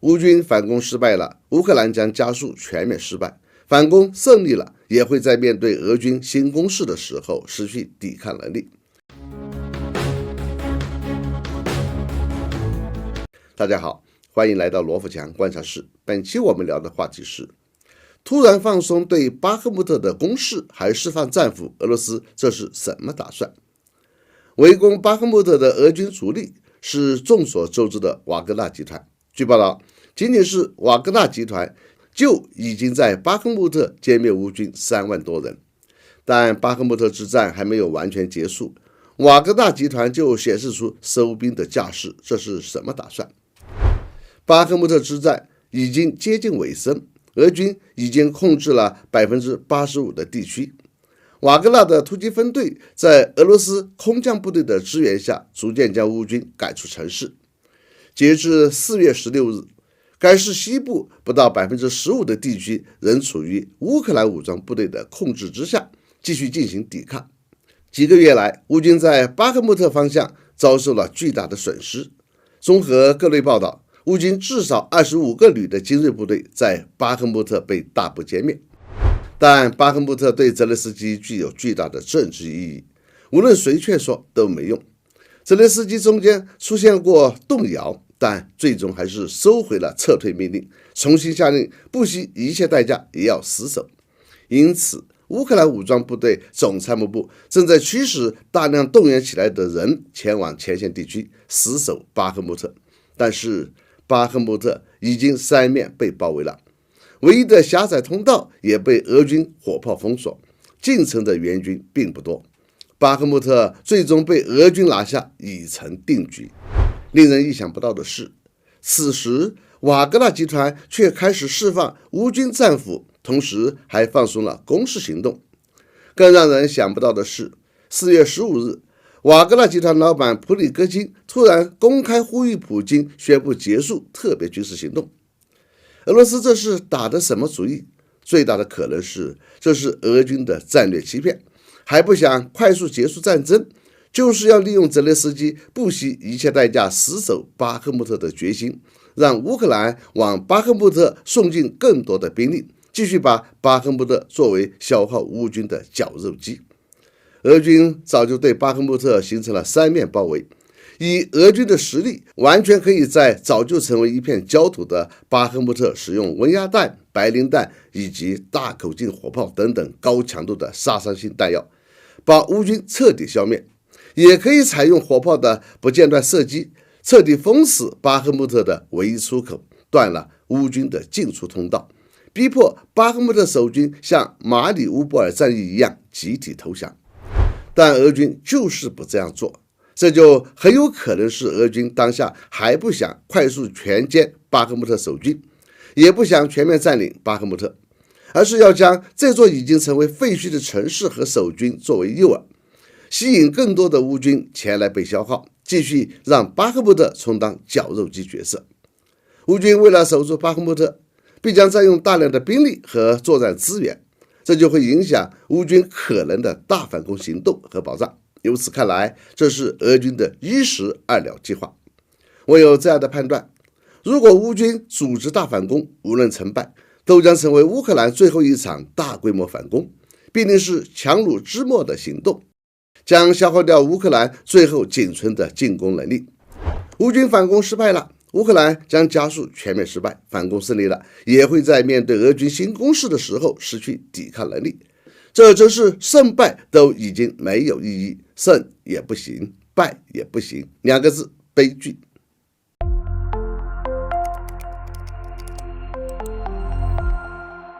乌军反攻失败了，乌克兰将加速全面失败；反攻胜利了，也会在面对俄军新攻势的时候失去抵抗能力。大家好，欢迎来到罗富强观察室。本期我们聊的话题是：突然放松对巴赫穆特的攻势，还释放战俘，俄罗斯这是什么打算？围攻巴赫穆特的俄军主力是众所周知的瓦格纳集团。据报道，仅仅是瓦格纳集团就已经在巴赫穆特歼灭乌军3万多人。但巴赫穆特之战还没有完全结束，瓦格纳集团就显示出收兵的架势，这是什么打算？巴赫穆特之战已经接近尾声，俄军已经控制了 85% 的地区。瓦格纳的突击分队在俄罗斯空降部队的支援下，逐渐将乌军赶出城市。截至4月16日，该市西部不到 15% 的地区仍处于乌克兰武装部队的控制之下，继续进行抵抗。几个月来，乌军在巴赫穆特方向遭受了巨大的损失。综合各类报道，乌军至少25个旅的精锐部队在巴赫穆特被大部歼灭。但巴赫穆特对泽连斯基具有巨大的政治意义，无论谁劝说都没用。泽连斯基中间出现过动摇，但最终还是收回了撤退命令，重新下令不惜一切代价也要死守。因此，乌克兰武装部队总参谋部正在驱使大量动员起来的人前往前线地区死守巴赫穆特。但是巴赫穆特已经3面被包围了，唯一的狭窄通道也被俄军火炮封锁，进城的援军并不多。巴赫穆特最终被俄军拿下，已成定局。令人意想不到的是，此时瓦格纳集团却开始释放乌军战俘，同时还放松了攻势行动。更让人想不到的是，4月15日，瓦格纳集团老板普里戈金突然公开呼吁普京宣布结束特别军事行动。俄罗斯这是打的什么主意？最大的可能是这是俄军的战略欺骗，还不想快速结束战争，就是要利用泽连斯基不惜一切代价死守巴赫穆特的决心，让乌克兰往巴赫穆特送进更多的兵力，继续把巴赫穆特作为消耗乌军的绞肉机。俄军早就对巴赫穆特形成了3面包围，以俄军的实力，完全可以在早就成为一片焦土的巴赫穆特使用温压弹、白磷弹以及大口径火炮等等高强度的杀伤性弹药，把乌军彻底消灭；也可以采用火炮的不间断射击，彻底封死巴赫穆特的唯一出口，断了乌军的进出通道，逼迫巴赫穆特守军像马里乌波尔战役一样集体投降。但俄军就是不这样做，这就很有可能是俄军当下还不想快速全歼巴赫穆特守军，也不想全面占领巴赫穆特，而是要将这座已经成为废墟的城市和守军作为诱饵，吸引更多的乌军前来被消耗，继续让巴赫穆特充当绞肉机角色。乌军为了守住巴赫穆特，必将占用大量的兵力和作战资源，这就会影响乌军可能的大反攻行动和保障。由此看来，这是俄军的一石二鸟计划。我有这样的判断：如果乌军组织大反攻，无论成败，都将成为乌克兰最后一场大规模反攻，必定是强弩之末的行动，将消耗掉乌克兰最后仅存的进攻能力。乌军反攻失败了，乌克兰将加速全面失败；反攻胜利了，也会在面对俄军新攻势的时候失去抵抗能力。这真是胜败都已经没有意义，胜也不行，败也不行，2个字：悲剧。